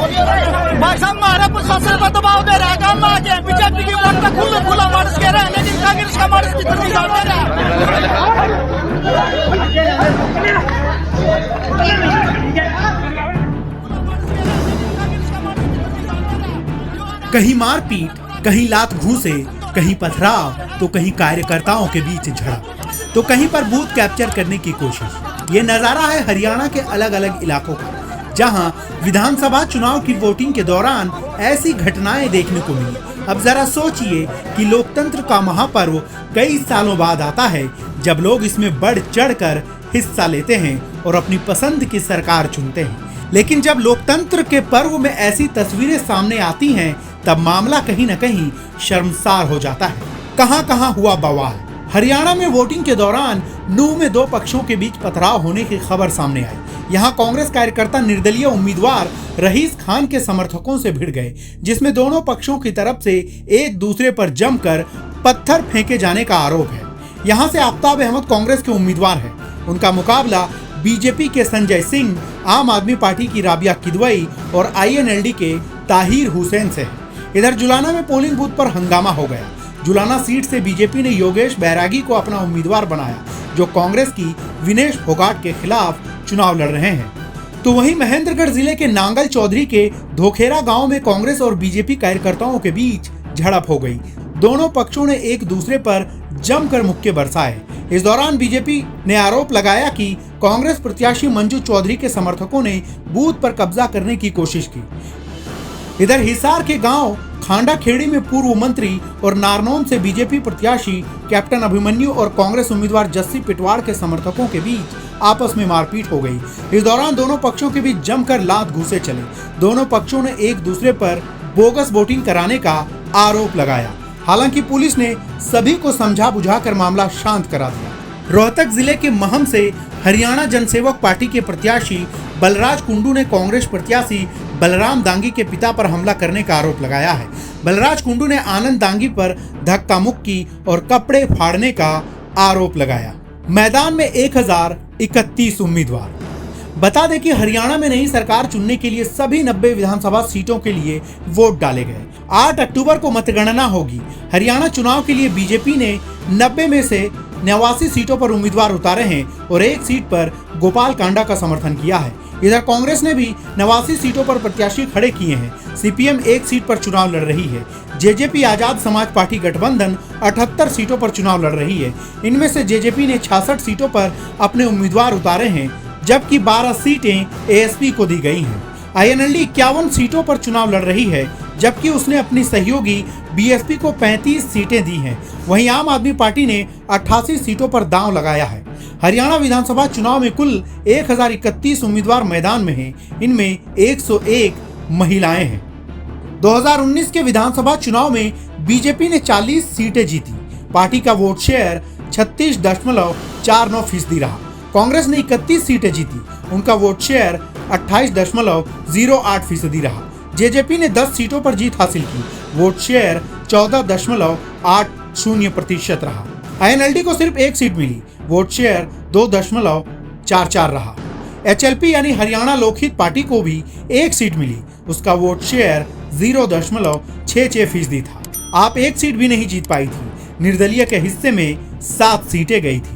भाई साहब हमारे प्रशासन पर दबाव दे रहा है, काम आगे बीजेपी की वोट का खुला मार्च कह रहे हैं, लेकिन कांग्रेस का मार्च कितनी डाल रहा है। कहीं मारपीट, कहीं लात घूंसे, कहीं पथराव, तो कहीं कार्यकर्ताओं के बीच झड़प, तो कहीं पर बूथ कैप्चर करने की कोशिश। ये नजारा है हरियाणा के अलग अलग इलाकों का, जहां विधानसभा चुनाव की वोटिंग के दौरान ऐसी घटनाएं देखने को मिली। अब जरा सोचिए कि लोकतंत्र का महापर्व कई सालों बाद आता है, जब लोग इसमें बढ़ चढ़कर हिस्सा लेते हैं और अपनी पसंद की सरकार चुनते हैं। लेकिन जब लोकतंत्र के पर्व में ऐसी तस्वीरें सामने आती हैं, तब मामला कहीं न कहीं शर्मसार हो जाता है। कहां हुआ बवाल। हरियाणा में वोटिंग के दौरान नूह में दो पक्षों के बीच पथराव होने की खबर सामने आई। यहां कांग्रेस कार्यकर्ता निर्दलीय उम्मीदवार रईस खान के समर्थकों से भिड़ गए, जिसमें दोनों पक्षों की तरफ से एक दूसरे पर जमकर पत्थर फेंके जाने का आरोप है। यहां से आफ्ताब अहमद कांग्रेस के उम्मीदवार हैं। उनका मुकाबला बीजेपी के संजय सिंह, आम आदमी पार्टी की राबिया किदवई और INLD के ताहिर हुसैन से है। इधर जुलाना में पोलिंग बूथ पर हंगामा हो गया। जुलाना सीट से बीजेपी ने योगेश बैरागी को अपना उम्मीदवार बनाया, जो कांग्रेस की विनेश फोगाट के खिलाफ चुनाव लड़ रहे हैं। तो वहीं महेंद्रगढ़ जिले के नांगल चौधरी के धोखेरा गांव में कांग्रेस और बीजेपी कार्यकर्ताओं के बीच झड़प हो गई। दोनों पक्षों ने एक दूसरे पर जमकर मुक्के बरसाए। इस दौरान बीजेपी ने आरोप लगाया कि कांग्रेस प्रत्याशी मंजू चौधरी के समर्थकों ने बूथ पर कब्जा करने की कोशिश की। इधर हिसार के गांव खांडा खेड़ी में पूर्व मंत्री और नारनौल से बीजेपी प्रत्याशी कैप्टन अभिमन्यु और कांग्रेस उम्मीदवार जस्सी पिटवाड़ के समर्थकों के बीच आपस में मारपीट हो गई। इस दौरान दोनों पक्षों के बीच जमकर लात घूंसे चले। दोनों पक्षों ने एक दूसरे पर बोगस वोटिंग कराने का आरोप लगाया। हालांकि पुलिस ने सभी को समझा बुझाकर मामला शांत करा दिया। रोहतक जिले के महम से हरियाणा जनसेवक पार्टी के प्रत्याशी बलराज कुंडू ने कांग्रेस प्रत्याशी बलराम दांगी के पिता पर हमला करने का आरोप लगाया है। बलराज कुंडू ने आनंद दांगी पर धक्का मुक्की और कपड़े फाड़ने का आरोप लगाया। मैदान में 1031 उम्मीदवार। बता दें कि हरियाणा में नई सरकार चुनने के लिए सभी 90 विधानसभा सीटों के लिए वोट डाले गए। 8 अक्टूबर को मतगणना होगी। हरियाणा चुनाव के लिए बीजेपी ने 90 में से 89 सीटों पर उम्मीदवार उतारे हैं और एक सीट पर गोपाल कांडा का समर्थन किया है। इधर कांग्रेस ने भी 89 सीटों पर प्रत्याशी खड़े किए हैं। CPM एक सीट पर चुनाव लड़ रही है। JJP आजाद समाज पार्टी गठबंधन 78 सीटों पर चुनाव लड़ रही है। इनमें से JJP ने 66 सीटों पर अपने उम्मीदवार उतारे हैं, जबकि 12 सीटें ASP को दी गई हैं। INLD 51 सीटों पर चुनाव लड़ रही है, जबकि उसने अपनी सहयोगी BSP को 35 सीटें दी हैं। वहीं आम आदमी पार्टी ने 88 सीटों पर दांव लगाया है। हरियाणा विधानसभा चुनाव में कुल 1031 उम्मीदवार मैदान में हैं। इनमें 101 महिलाएं हैं। 2019 के विधानसभा चुनाव में बीजेपी ने 40 सीटें जीती। पार्टी का वोट शेयर 36.49% रहा। कांग्रेस ने 31 सीटें जीती। उनका वोट शेयर 28.08% रहा। JJP ने 10 सीटों पर जीत हासिल की। वोट शेयर 14.80% रहा। INLD को सिर्फ एक सीट मिली। वोट शेयर 2.44 रहा। HLP यानी हरियाणा लोकहित पार्टी को भी एक सीट मिली। उसका वोट शेयर 0.66% था। आप एक सीट भी नहीं जीत पाई थी। निर्दलीय के हिस्से में 7 सीटें गई थी।